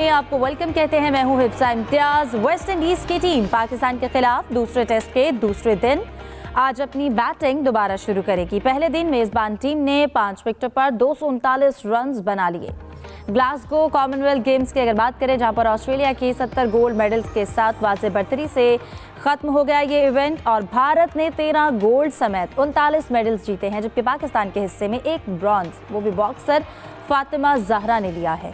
में आपको वेलकम कहते हैं। मैं हूं हिफ्सा इम्तियाज। वेस्ट इंडीज की टीम पाकिस्तान के खिलाफ दूसरे टेस्ट के दूसरे दिन आज अपनी बैटिंग दोबारा शुरू करेगी। पहले दिन मेजबान टीम ने 5 विकेट पर 239 रन बना लिए। ग्लासगो कॉमनवेल्थ गेम्स की अगर बात करें, जहां पर ऑस्ट्रेलिया की 70 गोल्ड मेडल्स के साथ वाज़े बरतरी से खत्म हो गया ये इवेंट और भारत ने 13 गोल्ड समेत 39 मेडल्स जीते हैं, जबकि पाकिस्तान के हिस्से में एक ब्रॉन्ज, वो भी बॉक्सर फातिमा जहरा ने लिया है।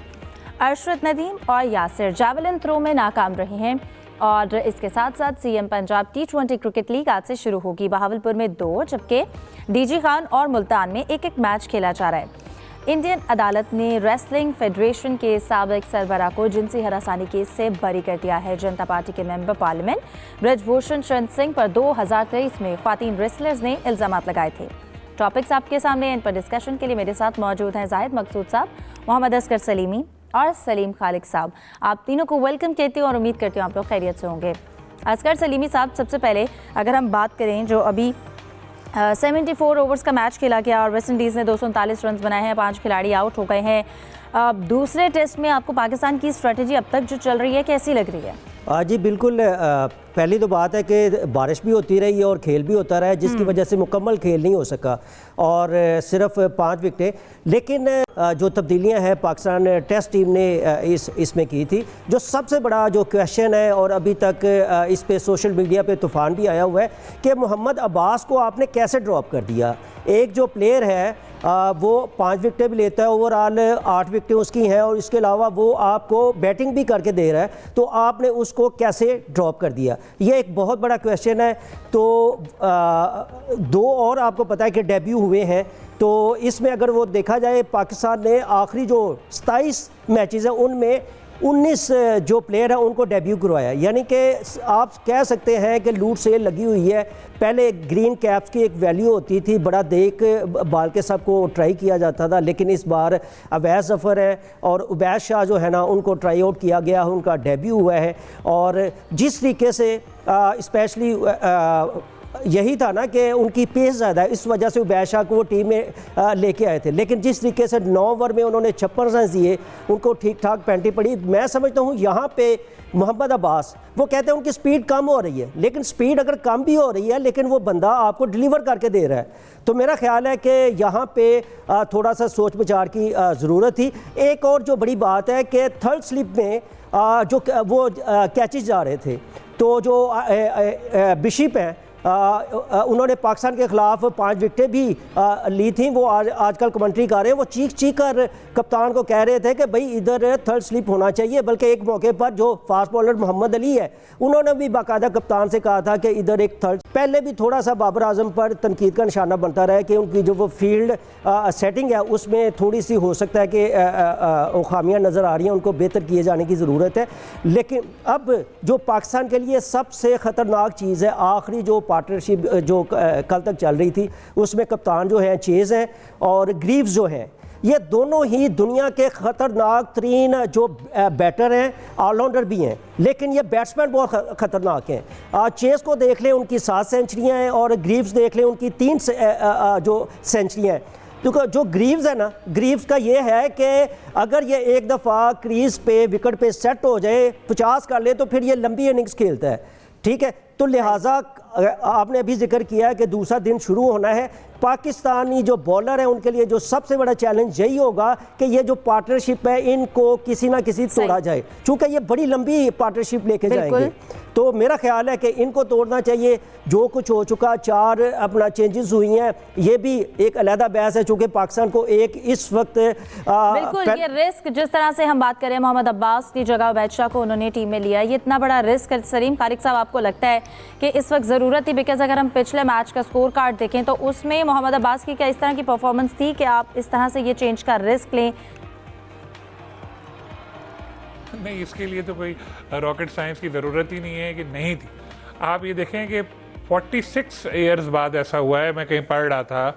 अरशद नदीम और यासिर जावलिन थ्रो में नाकाम रहे हैं। और इसके साथ साथ CM Punjab T20 cricket league आज से शुरू होगी। बहावलपुर में 2, जबकि डीजी खान और मुल्तान में एक मैच खेला जा रहा है। इंडियन अदालत ने रेसलिंग फेडरेशन के साबिक सरबराह को जिनसी हरासानी केस से बरी कर दिया है। जनता पार्टी के मेंबर पार्लियामेंट ब्रजभूषण शरण सिंह पर 2023 में ख्वातीन रेसलर्स ने इल्जाम लगाए थे। टॉपिक्स आपके सामने, इन पर डिस्कशन के लिए मेरे साथ मौजूद हैं जाहिद मकसूद साहब, मोहम्मद असगर सलीमी और सलीम खालिक साहब। आप तीनों को वेलकम कहती हूँ और उम्मीद करती हूँ आप लोग खैरियत से होंगे। असगर सलीमी साहब, सबसे पहले अगर हम बात करें, जो अभी 74 ओवर्स का मैच खेला गया और वेस्ट इंडीज़ ने 239 रन बनाए हैं, 5 खिलाड़ी आउट हो गए हैं। दूसरे टेस्ट में आपको पाकिस्तान की स्ट्रेटजी अब तक जो चल रही है कैसी लग रही है? जी बिल्कुल, पहली तो बात है कि बारिश भी होती रही और खेल भी होता रहा, जिसकी वजह से मुकम्मल खेल नहीं हो सका और सिर्फ 5 विकेटें। लेकिन जो तब्दीलियां हैं पाकिस्तान टेस्ट टीम ने इसमें की थी, जो सबसे बड़ा जो क्वेश्चन है और अभी तक इस पे सोशल मीडिया पे तूफ़ान भी आया हुआ है कि मोहम्मद अब्बास को आपने कैसे ड्रॉप कर दिया। एक जो प्लेयर है वो 5 विकेटें भी लेता है, ओवरऑल 8 विकेटें उसकी हैं और इसके अलावा वो आपको बैटिंग भी करके दे रहा है, तो आपने उसको कैसे ड्रॉप कर दिया, ये एक बहुत बड़ा क्वेश्चन है। तो 2 और आपको पता है कि डेब्यू हुए हैं, तो इसमें अगर वो देखा जाए पाकिस्तान ने आखिरी जो 27 मैचेस हैं उनमें 19 जो प्लेयर हैं उनको डेब्यू करवाया, यानी कि आप कह सकते हैं कि लूट सेल लगी हुई है। पहले ग्रीन कैप्स की एक वैल्यू होती थी, बड़ा देख बाल के सबको ट्राई किया जाता था, लेकिन इस बार अवैस जफ़र है और उबैद शाह जो है ना, उनको ट्राई आउट किया गया, उनका डेब्यू हुआ है। और जिस तरीके से स्पेशली यही था ना कि उनकी पेस ज़्यादा है, इस वजह से उबैद शाह को वो टीम में लेके आए थे। लेकिन जिस तरीके से 9 ओवर में उन्होंने 56 रन दिए, उनको ठीक ठाक पेनल्टी पड़ी। मैं समझता हूँ यहाँ पे मोहम्मद अब्बास, वो कहते हैं उनकी स्पीड कम हो रही है, लेकिन स्पीड अगर कम भी हो रही है लेकिन वो बंदा आपको डिलीवर करके दे रहा है, तो मेरा ख्याल है कि यहाँ पे थोड़ा सा सोच विचार की ज़रूरत थी। एक और जो बड़ी बात है कि थर्ड स्लिप में जो वो कैचेस जा रहे थे, तो जो बिशप हैं उन्होंने पाकिस्तान के खिलाफ 5 विकेटें भी ली थी। वो आजकल कमेंट्री कर रहे हैं, वो चीख कर कप्तान को कह रहे थे कि भाई इधर थर्ड स्लिप होना चाहिए। बल्कि एक मौके पर जो फास्ट बॉलर मोहम्मद अली है, उन्होंने भी बाकायदा कप्तान से कहा था कि इधर एक थर्ड। पहले भी थोड़ा सा बाबर आजम पर तनकीद का निशाना बनता रहा कि उनकी जो वो फील्ड सेटिंग है उसमें थोड़ी सी हो सकता है कि खामियाँ नज़र आ रही हैं, उनको बेहतर किए जाने की ज़रूरत है। लेकिन अब जो पाकिस्तान के लिए सबसे ख़तरनाक चीज़ है, आखिरी जो पार्टनरशिप जो कल तक चल रही थी, उसमें कप्तान जो हैं चेज़ हैं और ग्रीव्स जो हैं, ये दोनों ही दुनिया के ख़तरनाक तरीन जो बैटर हैं, ऑलराउंडर भी हैं, लेकिन ये बैट्समैन बहुत ख़तरनाक हैं। चेज़ को देख लें, उनकी 7 सेंचुरियाँ हैं और ग्रीव्स देख लें, उनकी 3 जो सेंचुरियाँ हैं। क्योंकि जो ग्रीव्स है ना, ग्रीव्स का ये है कि अगर ये एक दफ़ा क्रीज पे विकेट पे सेट हो जाए, 50 कर ले, तो फिर ये लंबी इनिंग्स खेलता है, ठीक है। तो लिहाजा आपने अभी जिक्र किया है कि दूसरा दिन शुरू होना है। पाकिस्तानी जो बॉलर हैं उनके लिए जो सबसे बड़ा चैलेंज यही होगा कि ये जो पार्टनरशिप है इनको किसी ना किसी तोड़ा जाए, चूँकि ये बड़ी लंबी पार्टनरशिप लेके जाएंगे। तो मेरा ख्याल है कि इनको तोड़ना चाहिए। जो कुछ हो चुका, 4 अपना चेंजेस हुई हैं, ये भी एक अलहदा बहस है, चूँकि पाकिस्तान को एक इस वक्त बिल्कुल ये रिस्क, जिस तरह से हम बात करें मोहम्मद अब्बास की जगह उबैद शाह को उन्होंने टीम में लिया, ये इतना बड़ा रिस्क है। सलीम खालिक साहब, आपको लगता है कि इस वक्त ज़रूरत थी? बिकॉज अगर हम पिछले मैच का स्कोर कार्ड देखें तो उसमें मोहम्मद अब्बास की क्या इस तरह की परफॉर्मेंस थी कि आप इस तरह से ये चेंज का रिस्क लें? नहीं, इसके लिए तो कोई रॉकेट साइंस की ज़रूरत ही नहीं है कि नहीं थी। आप ये देखें कि 46 ईयर्स बाद ऐसा हुआ है। मैं कहीं पढ़ रहा था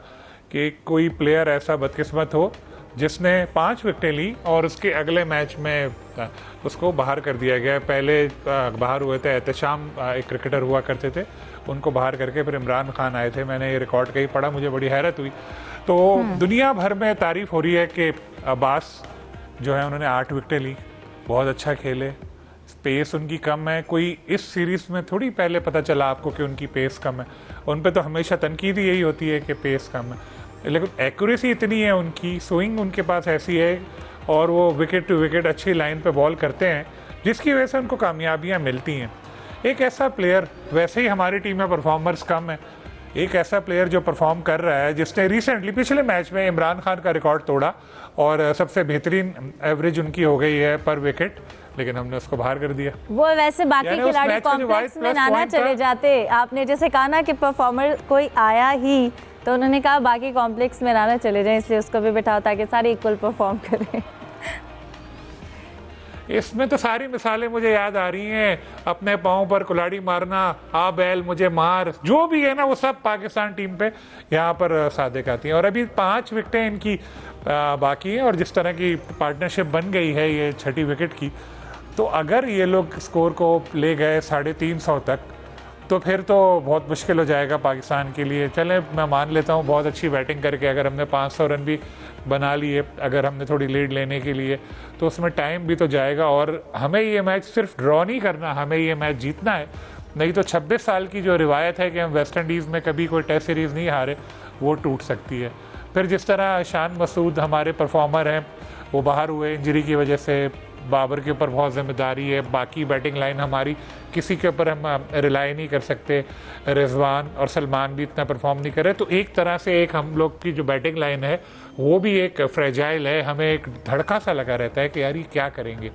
कि कोई प्लेयर ऐसा बदकिस्मत हो जिसने 5 विकेटें ली और उसके अगले मैच में उसको बाहर कर दिया गया। पहले बाहर हुए थे एहतशाम, एक क्रिकेटर हुआ करते थे, उनको बाहर करके फिर इमरान खान आए थे। मैंने ये रिकॉर्ड कहीं पढ़ा, मुझे बड़ी हैरत हुई। तो दुनिया भर में तारीफ़ हो रही है कि अब्बास जो है उन्होंने 8 विकेटें ली बहुत अच्छा खेले, पेस उनकी कम है। कोई इस सीरीज में थोड़ी पहले पता चला आपको कि उनकी पेस कम है, उन पे तो हमेशा तनकीद ही यही होती है कि पेस कम है, लेकिन एक्यूरेसी इतनी है उनकी, स्विंग उनके पास ऐसी है और वो विकेट टू विकेट अच्छी लाइन पे बॉल करते हैं जिसकी वजह से उनको कामयाबियाँ मिलती हैं। एक ऐसा प्लेयर, वैसे ही हमारी टीम में परफॉर्मर्स कम है, एक ऐसा प्लेयर जो परफॉर्म कर रहा है, जिसने रिसेंटली पिछले मैच में इमरान खान का रिकॉर्ड तोड़ा और सबसे बेहतरीन एवरेज उनकी हो गई है पर विकेट, लेकिन हमने उसको बाहर कर दिया। वो वैसे बाकी यानी उस खिलाड़ी मैच का जो कॉम्प्लेक्स white में plus ना point चले था- जाते। आपने जैसे कहा ना कि परफॉर्मर कोई आया ही, तो उन्होंने कहा बाकी कॉम्प्लेक्स में ना चले जाएं, इसलिए उसको भी बिठाओ ताकि सारे इक्वल परफॉर्म करें। इसमें तो सारी मिसालें मुझे याद आ रही हैं, अपने पाँव पर कुल्हाड़ी मारना, आ बैल मुझे मार, जो भी है ना वो सब पाकिस्तान टीम पे यहाँ पर सादिक आती हैं। और अभी 5 विकेटें इनकी बाकी हैं और जिस तरह की पार्टनरशिप बन गई है ये 6ठी विकेट की, तो अगर ये लोग स्कोर को ले गए 350 तक तो फिर तो बहुत मुश्किल हो जाएगा पाकिस्तान के लिए। चलें, मैं मान लेता हूँ बहुत अच्छी बैटिंग करके अगर हमने 500 रन भी बना लिए, अगर हमने थोड़ी लीड लेने के लिए, तो उसमें टाइम भी तो जाएगा और हमें ये मैच सिर्फ ड्रॉ नहीं करना, हमें ये मैच जीतना है। नहीं तो 26 साल की जो रिवायत है कि हम वेस्ट इंडीज़ में कभी कोई टेस्ट सीरीज़ नहीं हारे, वो टूट सकती है। फिर जिस तरह शान मसूद हमारे परफॉर्मर हैं, वो बाहर हुए इंजरी की वजह से, बाबर के ऊपर बहुत ज़िम्मेदारी है, बाकी बैटिंग लाइन हमारी किसी के ऊपर हम रिलाई नहीं कर सकते, रिजवान और सलमान भी इतना परफॉर्म नहीं कर रहे, तो एक तरह से एक हम लोग की जो बैटिंग लाइन है वो भी एक फ्रेजाइल है, हमें एक धड़का सा लगा रहता है कि यार ये क्या करेंगे।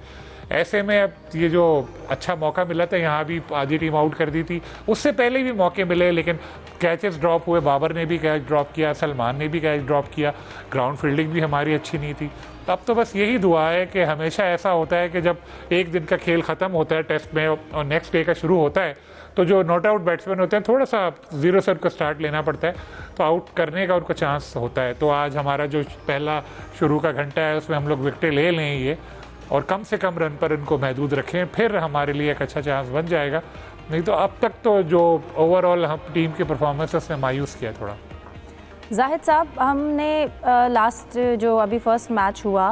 ऐसे में अब ये जो अच्छा मौका मिला था, यहाँ भी आधी टीम आउट कर दी थी, उससे पहले भी मौके मिले लेकिन कैचेस ड्रॉप हुए, बाबर ने भी कैच ड्रॉप किया, सलमान ने भी कैच ड्रॉप किया, ग्राउंड फील्डिंग भी हमारी अच्छी नहीं थी। अब तो बस यही दुआ है कि हमेशा ऐसा होता है कि जब एक दिन का खेल ख़त्म होता है टेस्ट में और नेक्स्ट डे का शुरू होता है, तो जो नॉट आउट बैट्समैन होते हैं थोड़ा सा 0 से उनको स्टार्ट लेना पड़ता है, तो आउट करने का उनको चांस होता है। तो आज हमारा जो पहला शुरू का घंटा है उसमें हम लोग विकेटें ले लें ये, और कम से कम रन पर इनको महदूद रखें, फिर हमारे लिए एक अच्छा चांस बन जाएगा। नहीं तो अब तक तो जो ओवरऑल हम टीम की परफॉर्मेंस उसने मायूस किया थोड़ा। जाहिद साहब, हमने लास्ट जो अभी फर्स्ट मैच हुआ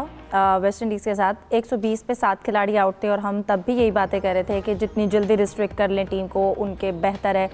वेस्ट इंडीज़ के साथ, 120 पे 7 खिलाड़ी आउट थे और हम तब भी यही बातें कर रहे थे कि जितनी जल्दी रिस्ट्रिक्ट कर लें टीम को उनके बेहतर है,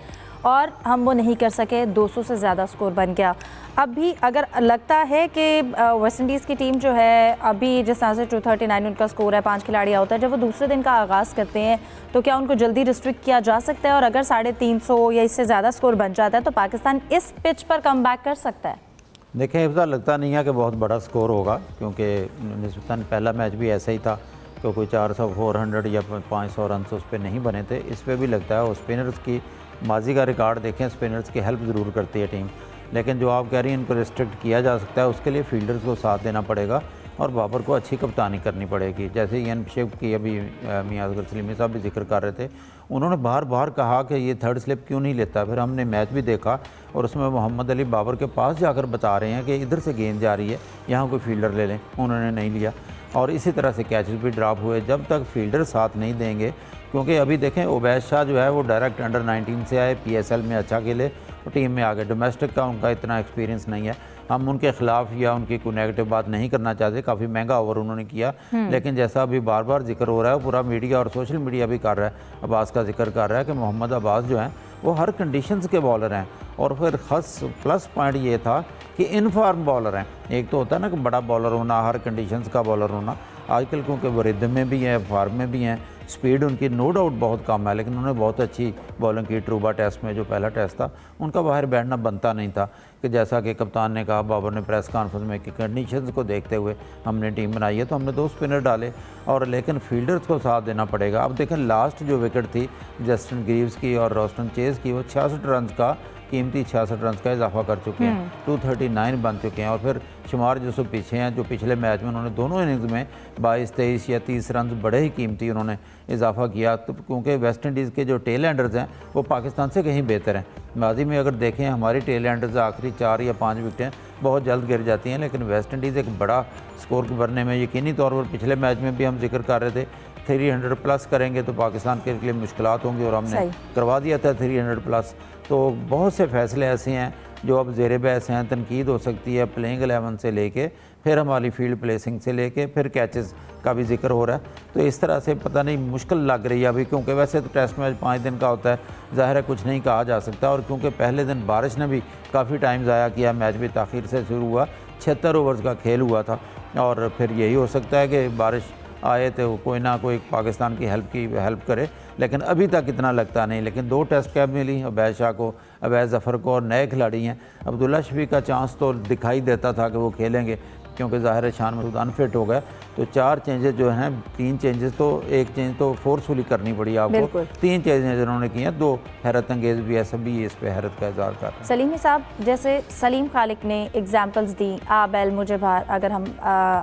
और हम वो नहीं कर सके, 200 से ज़्यादा स्कोर बन गया। अब भी अगर लगता है कि वेस्ट इंडीज़ की टीम जो है अभी जिस तरह से 239 उनका स्कोर है, 5 खिलाड़ी आउट है, जब वो दूसरे दिन का आगाज़ करते हैं तो क्या उनको जल्दी रिस्ट्रिक्ट किया जा सकता है, और अगर 350 या इससे ज़्यादा स्कोर बन जाता है तो पाकिस्तान इस पिच पर कम बैक कर सकता है? देखें, इस बार लगता नहीं है कि बहुत बड़ा स्कोर होगा, क्योंकि निस्बतन पहला मैच भी ऐसा ही था कि कोई 400 400 या 500 रन उस पर नहीं बने थे। इस पर भी लगता है, और स्पिनर्स की माजी का रिकॉर्ड देखें, स्पिनर्स की हेल्प ज़रूर करती है टीम, लेकिन जो आप कह रही हैं इनको रिस्ट्रिक्ट किया जा सकता है, उसके लिए फील्डर्स को साथ देना पड़ेगा और बाबर को अच्छी कप्तानी करनी पड़ेगी। जैसे इयान शेख की अभी मियां असगर सलीमी साहब भी जिक्र कर रहे थे, उन्होंने बार बार कहा कि ये थर्ड स्लिप क्यों नहीं लेता। फिर हमने मैच भी देखा और उसमें मोहम्मद अली बाबर के पास जाकर बता रहे हैं कि इधर से गेंद जा रही है, यहाँ कोई फील्डर ले लें, उन्होंने नहीं लिया। और इसी तरह से कैचेस भी ड्रॉप हुए। जब तक फील्डर साथ नहीं देंगे, क्योंकि अभी देखें उबैद शाह जो है वो डायरेक्ट अंडर 19 से आए, PSL में अच्छा खेले और टीम में आ गए, डोमेस्टिक का उनका इतना एक्सपीरियंस नहीं है। हम उनके ख़िलाफ़ या उनकी कोई नेगेटिव बात नहीं करना चाहते, काफ़ी महंगा ओवर उन्होंने किया, लेकिन जैसा अभी बार बार जिक्र हो रहा है, पूरा मीडिया और सोशल मीडिया भी कर रहा है, अब्बास का जिक्र कर रहा है कि मोहम्मद अब्बास जो हैं वो हर कंडीशंस के बॉलर हैं। और फिर ख़ास प्लस पॉइंट ये था कि इनफॉर्म बॉलर हैं। एक तो होता है ना कि बड़ा बॉलर होना, हर कंडीशंस का बॉलर होना, आजकल क्योंकि वो रिदम में भी हैं, फॉर्म में भी हैं, स्पीड उनकी नो डाउट बहुत कम है, लेकिन उन्होंने बहुत अच्छी बॉलिंग की। ट्रूबा टेस्ट में जो पहला टेस्ट था उनका बाहर बैठना बनता नहीं था, कि जैसा कि कप्तान ने कहा, बाबर ने प्रेस कॉन्फ्रेंस में, कि कंडीशंस को देखते हुए हमने टीम बनाई है, तो हमने 2 स्पिनर डाले, और लेकिन फील्डर्स को साथ देना पड़ेगा। अब देखें, लास्ट जो विकेट थी जस्टिन ग्रीव्स की और रोस्टन चेज़ की, वो 66 रन का, कीमती 66 रन का इजाफा कर चुके हैं, 239 बन चुके हैं। और फिर शुमार जो सो पीछे हैं, जो पिछले मैच में उन्होंने दोनों इनिंग्स में 22, 23 या 30 रन बड़े ही कीमती उन्होंने इजाफा किया। तो क्योंकि वेस्ट इंडीज़ के जो टेल एंडर्स हैं वो पाकिस्तान से कहीं बेहतर हैं। माजी में अगर देखें, हमारी टेल एंडर्स आखिरी 4 या 5 विकेटें बहुत जल्द गिर जाती हैं, लेकिन वेस्ट इंडीज़ एक बड़ा स्कोर करने में यकीनी तौर पर, पिछले मैच में भी हम जिक्र कर रहे थे, 300 प्लस करेंगे तो पाकिस्तान के लिए मुश्किलात होंगी, और हमने करवा दिया था 300 प्लस। तो बहुत से फैसले ऐसे हैं जो अब ज़ेर बहस हैं, तनकीद हो सकती है प्लेइंग 11 से लेके फिर हमारी फील्ड प्लेसिंग से लेके फिर कैचेस का भी जिक्र हो रहा है। तो इस तरह से पता नहीं मुश्किल लग रही है अभी, क्योंकि वैसे तो टेस्ट मैच 5 दिन का होता है, ज़ाहिर है कुछ नहीं कहा जा सकता। और क्योंकि पहले दिन बारिश ने भी काफ़ी टाइम ज़ाया किया, मैच भी ताख़ीर से शुरू हुआ, 76 ओवर्स का खेल हुआ था, और फिर यही हो सकता है कि बारिश आए तो कोई ना कोई पाकिस्तान की हेल्प करे, लेकिन अभी तक इतना लगता नहीं। लेकिन 2 टेस्ट कैप मिली अवैध शाह को, अवैध ज़फ़र को, और नए खिलाड़ी हैं। अब्दुल्ला शफीक का चांस तो दिखाई देता था कि वो खेलेंगे, क्योंकि ज़ाहिर है शान मसूद अनफिट हो गए। तो 4 चेंजेस जो हैं, 3 चेंजेस तो, एक चेंज तो फोर्सफुली करनी पड़ी आपको, 3 चेंजेस उन्होंने किए हैं, 2 हैरत अंगेज़ भी है, सभी इस पे हैरत का इज़हार कर रहे हैं। सलीमी साहब, जैसे सलीम खालिक ने एग्जांपल्स दी, आबेल, मुजबार, अगर हम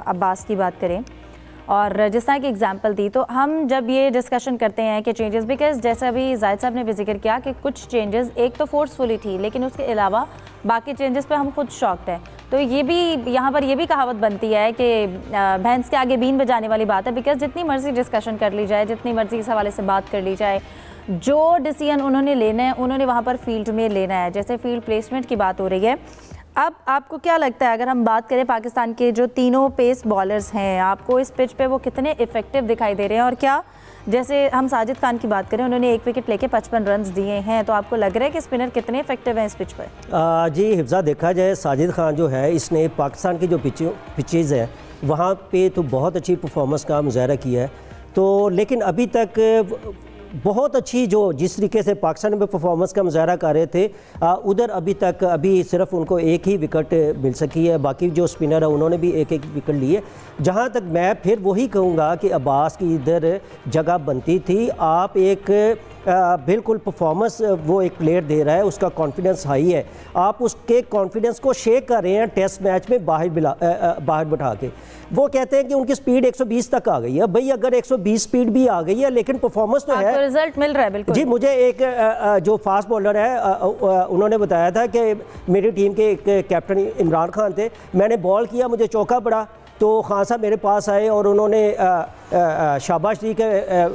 अब्बास की बात करें, और जिस तरह की एग्जांपल दी, तो हम जब ये डिस्कशन करते हैं कि चेंजेस, बिकॉज जैसे अभी जाहिद साहब ने भी जिक्र किया कि कुछ चेंजेस एक तो फोर्सफुली थी, लेकिन उसके अलावा बाकी चेंजेस पे हम खुद शॉक्ड हैं। तो ये भी यहाँ पर ये भी कहावत बनती है कि भैंस के आगे बीन बजाने वाली बात है, बिकॉज जितनी मर्जी डिस्कशन कर ली जाए, जितनी मर्जी इस हवाले से बात कर ली जाए, जो डिसीजन उन्होंने लेना है उन्होंने वहाँ पर फील्ड में लेना है। जैसे फील्ड प्लेसमेंट की बात हो रही है, अब आपको क्या लगता है, अगर हम बात करें पाकिस्तान के जो तीनों पेस बॉलर्स हैं, आपको इस पिच पे वो कितने इफेक्टिव दिखाई दे रहे हैं? और क्या, जैसे हम साजिद खान की बात करें, उन्होंने 1 विकेट लेके 55 रन दिए हैं, तो आपको लग रहा है कि स्पिनर कितने इफेक्टिव हैं इस पिच पर? जी हिफ्ज़ा, देखा जाए साजिद खान जो है, इसने पाकिस्तान की जो पिचेज़ है वहाँ पे तो बहुत अच्छी परफॉर्मेंस का मुजाहरा किया है। तो लेकिन अभी तक बहुत अच्छी जो जिस तरीके से पाकिस्तान में परफॉर्मेंस का मुजाहरा कर रहे थे, उधर अभी सिर्फ उनको 1 ही विकेट मिल सकी है। बाकी जो स्पिनर है उन्होंने भी 1-1 विकेट लिए। जहाँ तक मैं फिर वही कहूँगा कि अब्बास की इधर जगह बनती थी। आप एक बिल्कुल परफॉर्मेंस वो एक प्लेयर दे रहा है, उसका कॉन्फिडेंस हाई है, आप उसके कॉन्फिडेंस को शेक कर रहे हैं टेस्ट मैच में बाहर बैठा के। वो कहते हैं कि उनकी स्पीड 120 तक आ गई है। भाई अगर 120 स्पीड भी आ गई है, लेकिन परफॉर्मेंस तो है, रिजल्ट मिल रहा है। बिल्कुल जी, मुझे एक जो फास्ट बॉलर है उन्होंने बताया था कि मेरी टीम के एक कैप्टन इमरान खान थे, मैंने बॉल किया, मुझे चौका पड़ा, तो खान साहब मेरे पास आए और उन्होंने शाबाश दी कि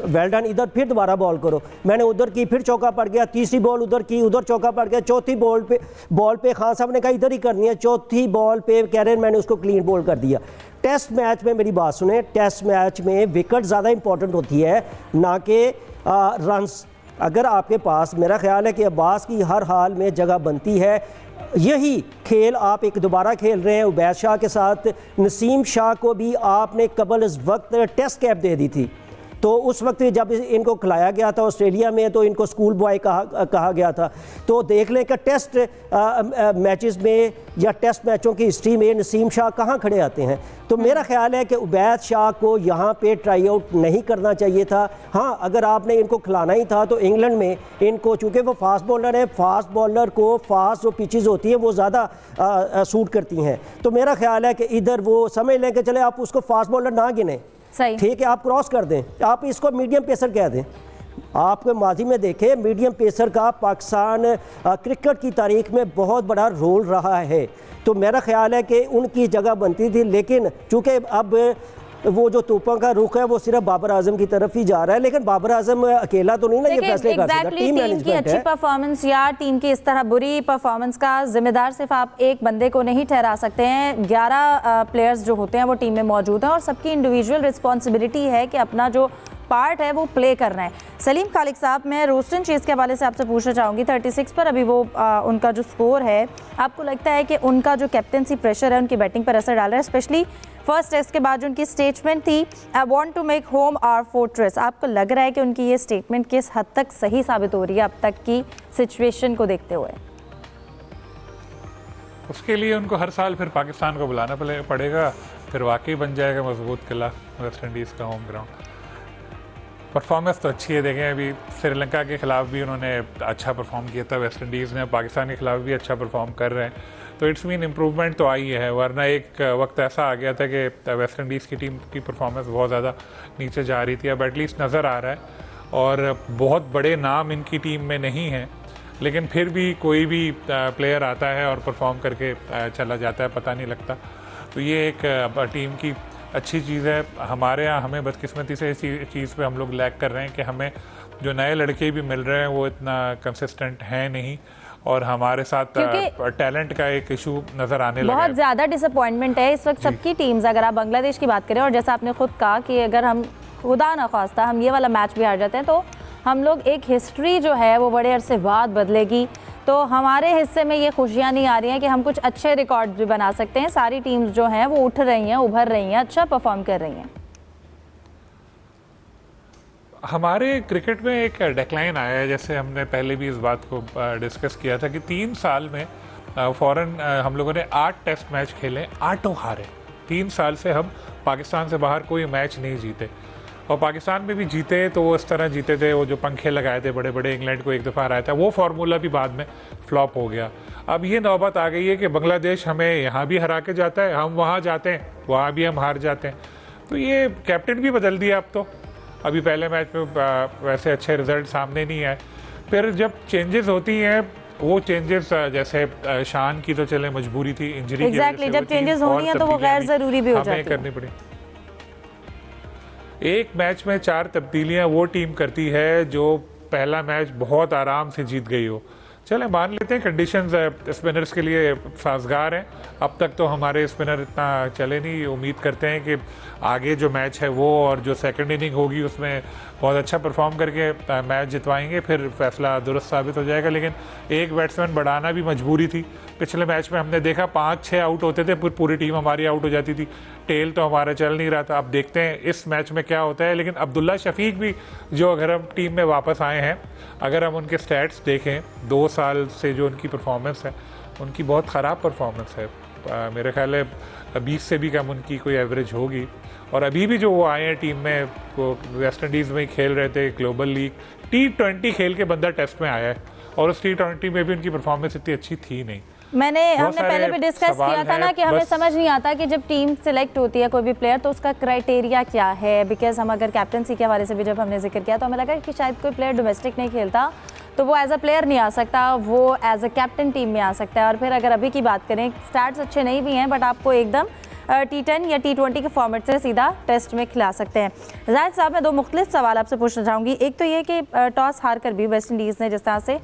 वेल डन, इधर फिर दोबारा बॉल करो। मैंने उधर की, फिर चौका पड़ गया, तीसरी बॉल उधर की, उधर चौका पड़ गया, चौथी बॉल पे खान साहब ने कहा इधर ही करनी है, चौथी बॉल पे कह रहे हैं मैंने उसको क्लीन बॉल कर दिया। टेस्ट मैच में मेरी बात सुने, टेस्ट मैच में विकेट ज़्यादा इंपॉर्टेंट होती है ना कि रन्स। अगर आपके पास, मेरा ख्याल है कि अब्बास की हर हाल में जगह बनती है। यही खेल आप एक दोबारा खेल रहे हैं उबैद शाह के साथ। नसीम शाह को भी आपने कबल इस वक्त टेस्ट कैप दे दी थी, तो उस वक्त जब इनको खिलाया गया था ऑस्ट्रेलिया में, तो इनको स्कूल बॉय कहा गया था। तो देख लें कि टेस्ट मैचेस में या टेस्ट मैचों की हिस्ट्री में नसीम शाह कहाँ खड़े आते हैं। तो मेरा ख्याल है कि उबैद शाह को यहाँ पे ट्राई आउट नहीं करना चाहिए था। हाँ, अगर आपने इनको खिलाना ही था तो इंग्लैंड में इनको, चूँकि वो फास्ट बॉलर है, फास्ट बॉलर को फास्ट जो पिचेस होती हैं वो ज़्यादा सूट करती हैं। तो मेरा ख्याल है कि इधर वो समझ लें कि चले आप उसको फास्ट बॉलर ना गिने, ठीक है, आप क्रॉस कर दें, आप इसको मीडियम पेसर कह दें। आपके माजी में देखें, मीडियम पेसर का पाकिस्तान क्रिकेट की तारीख में बहुत बड़ा रोल रहा है। तो मेरा ख्याल है कि उनकी जगह बनती थी, लेकिन चूँकि अब वो जो तूफान का रुख है वो सिर्फ बाबर आजम की तरफ ही जा रहा है, लेकिन बाबर आजम अकेला तो नहीं ना ये फैसले कर सकता। टीम की अच्छी परफॉर्मेंस या टीम की इस तरह बुरी परफॉर्मेंस का जिम्मेदार सिर्फ आप एक बंदे को नहीं ठहरा सकते हैं। 11 प्लेयर्स जो होते हैं वो टीम में मौजूद हैं और सबकी इंडिविजुअल रिस्पॉन्सिबिलिटी है कि अपना जो पार्ट है वो प्ले करना है। सलीम खालिक साहब, मैं रोस्टन चेज के हवाले से आपसे पूछना चाहूँगी। 36 पर अभी वो उनका जो स्कोर है, आपको लगता है कि उनका जो कैप्टनसी प्रेशर है उनकी बैटिंग पर असर डाल रहा है? स्पेशली फर्स्ट टेस्ट के बाद जो उनकी स्टेटमेंट थी, I want to make home our fortress, आपको लग रहा है कि उनकी ये स्टेटमेंट किस हद तक सही साबित हो रही है अब तक की सिचुएशन को देखते हुए? उसके लिए उनको हर साल फिर पाकिस्तान को बुलाना पड़ेगा, फिर वाकई बन जाएगा मजबूत किला वेस्ट इंडीज़ का होम ग्राउंड। परफॉर्मेंस तो अच्छी है, देखें अभी श्रीलंका के ख़िलाफ़ भी उन्होंने अच्छा परफॉर्म किया था वेस्ट इंडीज़ ने, पाकिस्तान के ख़िलाफ़ भी अच्छा परफॉर्म कर रहे हैं, तो इट्स मीन इम्प्रूवमेंट तो आई है। वरना एक वक्त ऐसा आ गया था कि वेस्ट इंडीज़ की टीम की परफॉर्मेंस बहुत ज़्यादा नीचे जा रही थी। अब एटलीस्ट नज़र आ रहा है, और बहुत बड़े नाम इनकी टीम में नहीं हैं, लेकिन फिर भी कोई भी प्लेयर आता है और परफॉर्म करके चला जाता है, पता नहीं लगता। तो ये एक टीम की अच्छी चीज़ है। हमारे यहाँ हमें बदकिस्मती से इस चीज़ पे हम लोग लैग कर रहे हैं कि हमें जो नए लड़के भी मिल रहे हैं वो इतना कंसिस्टेंट हैं नहीं, और हमारे साथ टैलेंट का एक इशू नज़र आने लगा बहुत है। ज़्यादा डिसअपॉइंटमेंट है इस वक्त सबकी टीम्स। अगर आप बांग्लादेश की बात करें और जैसा आपने खुद कहा कि अगर हम खुदा ना ख्वास्ता हम ये वाला मैच भी हार जाते हैं तो हम लोग एक हिस्ट्री जो है वो बड़े अरसे बाद बदलेगी। तो हमारे हिस्से में ये खुशियाँ नहीं आ रही हैं कि हम कुछ अच्छे रिकॉर्ड भी बना सकते हैं। सारी टीम्स जो हैं वो उठ रही हैं, उभर रही हैं, अच्छा परफॉर्म कर रही हैं। हमारे क्रिकेट में एक डिक्लाइन आया है, जैसे हमने पहले भी इस बात को डिस्कस किया था कि 3 साल में फॉरेन हम लोगों ने 8 टेस्ट मैच खेले, 8 हारे। 3 साल से हम पाकिस्तान से बाहर कोई मैच नहीं जीते, और पाकिस्तान में भी जीते तो वो इस तरह जीते थे, वो जो पंखे लगाए थे बड़े बड़े, इंग्लैंड को एक दफ़ा हराया था, वो फार्मूला भी बाद में फ्लॉप हो गया। अब ये नौबत आ गई है कि बांग्लादेश हमें यहाँ भी हरा के जाता है, हम वहाँ जाते हैं, वहाँ भी हम हार जाते हैं। तो ये कैप्टन भी बदल दिया अब तो। अभी पहले मैच में वैसे अच्छे रिजल्ट सामने नहीं आए। फिर जब चेंजेस होती हैं वो चेंजेस, जैसे शान की तो चले मजबूरी थी, इंजरी की वजह से जब चेंजेस होनी है तो वो गैर ज़रूरी भी हो जाती है, करनी पड़ी। एक मैच में 4 तब्दीलियां वो टीम करती है जो पहला मैच बहुत आराम से जीत गई हो। चले मान लेते हैं कंडीशंस स्पिनर्स के लिए साजगार हैं। अब तक तो हमारे स्पिनर इतना चले नहीं, उम्मीद करते हैं कि आगे जो मैच है वो और जो सेकंड इनिंग होगी उसमें बहुत अच्छा परफॉर्म करके मैच जितवाएंगे, फिर फैसला दुरुस्त साबित हो जाएगा। लेकिन एक बैट्समैन बढ़ाना भी मजबूरी थी। पिछले मैच में हमने देखा 5-6 आउट होते थे, पूरी टीम हमारी आउट हो जाती थी, टेल तो हमारा चल नहीं रहा था। अब देखते हैं इस मैच में क्या होता है। लेकिन अब्दुल्ला शफीक भी जो अगर हम टीम में वापस आए हैं, अगर हम उनके स्टैट्स देखें 2 साल से जो उनकी परफॉर्मेंस है, उनकी बहुत ख़राब परफॉर्मेंस है। मेरे ख्याल है 20 से भी कम उनकी कोई एवरेज होगी। और अभी भी जो वो आए हैं टीम में, वो वेस्ट इंडीज़ में ही खेल रहे थे, ग्लोबल लीग T20 खेल के बंदा टेस्ट में आया है, और उस T20 में भी उनकी परफॉर्मेंस इतनी अच्छी थी नहीं। हमने पहले भी डिस्कस किया था ना कि हमें समझ नहीं आता कि जब टीम सिलेक्ट होती है कोई भी प्लेयर तो उसका क्राइटेरिया क्या है। बिकॉज हम अगर कैप्टनसी के हवाले से भी जब हमने जिक्र किया तो हमें लगा कि शायद कोई प्लेयर डोमेस्टिक नहीं खेलता तो वो एज अ प्लेयर नहीं आ सकता, वो एज अ कैप्टन टीम में आ सकता है। और फिर अगर अभी की बात करें, स्टार्ट्स अच्छे नहीं भी हैं बट आपको एकदम T10 या T20 के फॉर्मेट से सीधा टेस्ट में खिला सकते हैं। जाहिद साहब, मैं 2 मुख्तलिफ सवाल आपसे पूछना चाहूँगी। एक तो ये कि टॉस हार कर भी वेस्ट इंडीज़ ने जिस तरह से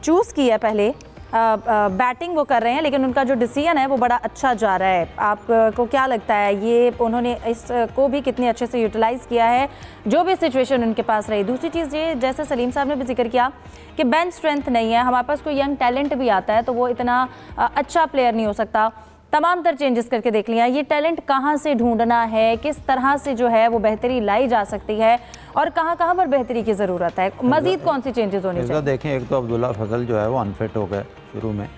चूज़ किया पहले बैटिंग वो कर रहे हैं, लेकिन उनका जो डिसीजन है वो बड़ा अच्छा जा रहा है। आपको क्या लगता है ये उन्होंने इसको भी कितने अच्छे से यूटिलाइज़ किया है जो भी सिचुएशन उनके पास रही? दूसरी चीज़ ये, जैसे सलीम साहब ने भी जिक्र किया कि बेंच स्ट्रेंथ नहीं है, हमारे पास कोई यंग टैलेंट भी आता है तो वो इतना अच्छा प्लेयर नहीं हो सकता। तमाम तर चेंजेस करके देख लिया, ये टैलेंट कहाँ से ढूंढना है, किस तरह से जो है वो बेहतरी लाई जा सकती है और कहाँ कहाँ पर बेहतरी की ज़रूरत है, मज़ीद कौन सी चेंजेस होनी चाहिए? देखें, एक तो अब्दुल्ला फजल जो है वो अनफिट हो गए शुरू में,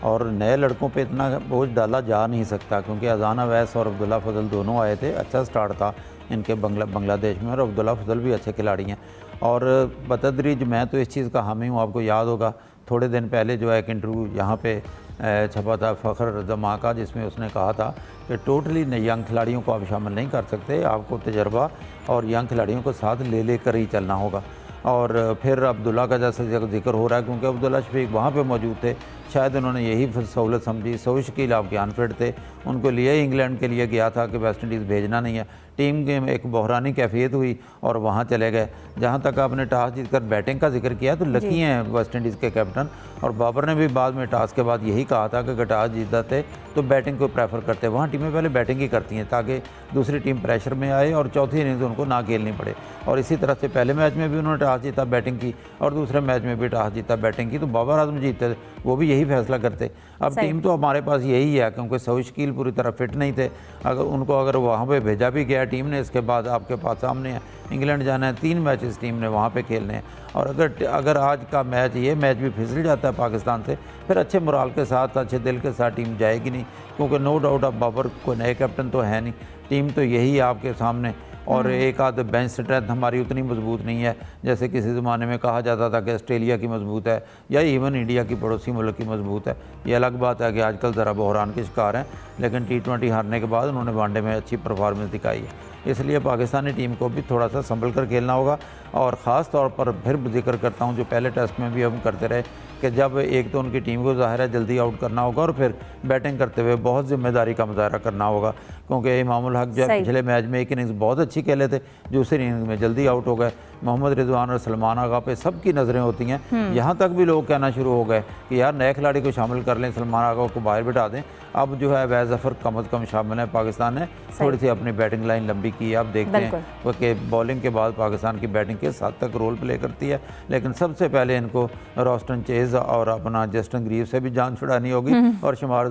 और नए लड़कों पे इतना बोझ डाला जा नहीं सकता क्योंकि अजान अवैस और अब्दुल्ला फजल दोनों आए थे। अच्छा स्टार्ट था इनके बांग्लादेश में, और अब्दुल्ला फजल भी अच्छे खिलाड़ी हैं। और बतदरीज मैं तो इस चीज़ का हामी हूँ। आपको याद होगा थोड़े दिन पहले जो है एक इंटरव्यू यहाँ पे छपा था फ़खर जमा का, जिसमें उसने कहा था कि टोटली यंग खिलाड़ियों को आप शामिल नहीं कर सकते, आपको तजर्बा और यंग खिलाड़ियों को साथ ले लेकर ही चलना होगा। और फिर अब्दुल्ला का जैसे जिक्र हो रहा है, क्योंकि अब्दुल्ला शफीक वहाँ पे मौजूद थे, शायद उन्होंने यही सहूलत समझी। शकील आपके अनफिट थे, उनको लिए इंग्लैंड के लिए गया था कि वेस्ट इंडीज़ भेजना नहीं है। टीम के एक बहरानी कैफियत हुई और वहाँ चले गए। जहाँ तक आपने टॉस जीतकर बैटिंग का जिक्र किया तो लकी हैं वेस्ट इंडीज़ के कैप्टन, और बाबर ने भी बाद में टॉस के बाद यही कहा था कि अगर टॉस जीतते तो बैटिंग को प्रेफर करते। वहाँ टीमें पहले बैटिंग ही करती हैं ताकि दूसरी टीम प्रेशर में आए और चौथी इनिंग्स उनको ना खेलनी पड़े। और इसी तरह से पहले मैच में भी उन्होंने टॉस जीता बैटिंग की, और दूसरे मैच में भी टॉस जीता बैटिंग की। तो बाबर आजम जीतते वो भी यही फैसला करते। अब टीम तो हमारे पास यही है, क्योंकि शकील पूरी तरह फिट नहीं थे। अगर वहाँ पर भेजा भी गया टीम ने, इसके बाद आपके पास सामने है इंग्लैंड जाना है, 3 मैचेस टीम ने वहाँ पे खेलने हैं। और अगर आज का मैच ये मैच भी फिसल जाता है पाकिस्तान से, फिर अच्छे मोराल के साथ अच्छे दिल के साथ टीम जाएगी नहीं, क्योंकि नो डाउट अब बाबर कोई नए कैप्टन तो है नहीं, टीम तो यही है आपके सामने। और एक आध बेंच स्ट्रेंथ हमारी उतनी मजबूत नहीं है जैसे किसी ज़माने में कहा जाता था कि ऑस्ट्रेलिया की मजबूत है या इवन इंडिया की पड़ोसी मुल्क की मजबूत है। ये अलग बात है कि आजकल ज़रा बहरान के शिकार हैं, लेकिन T20 हारने के बाद उन्होंने वनडे में अच्छी परफॉर्मेंस दिखाई है। इसलिए पाकिस्तानी टीम को भी थोड़ा सा संभल कर खेलना होगा। और ख़ास तौर पर फिर जिक्र करता हूँ जो पहले टेस्ट में भी हम करते रहे कि जब एक तो उनकी टीम को ज़ाहिर है जल्दी आउट करना होगा और फिर बैटिंग करते हुए बहुत जिम्मेदारी का मुजाहरा करना होगा, क्योंकि इमामुल हक जो है सही। पिछले मैच में एक इनिंग्स बहुत अच्छी खेले थे, दूसरी इनिंग्स में जल्दी आउट हो गए। मोहम्मद रिजवान और सलमान आगा पे सबकी नज़रें होती हैं, यहाँ तक भी लोग कहना शुरू हो गए कि यार नए खिलाड़ी को शामिल कर लें, सलमान आगा को बाहर बिठा दें। अब जो है अवैध ज़फ़र कम अज़ कम शामिल है। पाकिस्तान ने थोड़ी सी अपनी बैटिंग लाइन लंबी की है। अब देखते हैं कि बॉलिंग के बाद पाकिस्तान की बैटिंग किस हद तक रोल प्ले करती है, लेकिन सबसे पहले इनको रॉस्टन चेज़ और अपना जस्टिन ग्रीव से भी जान छुड़ानी होगी और शुमार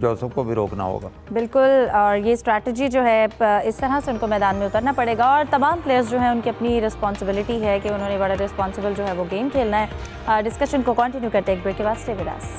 जोसेफ को भी रोकना होगा। बिल्कुल, और ये स्ट्रैटेजी जो है इस तरह से उनको मैदान में उतरना पड़ेगा और तमाम प्लेयर्स जो हैं उनकी अपनी रिस्पॉन्सिबिलिटी है कि उन्होंने बड़ा रिस्पॉन्सिबल जो है वो गेम खेलना है। डिस्कशन को कंटिन्यू करते एक ब्रेक के बाद स्टे विद अस।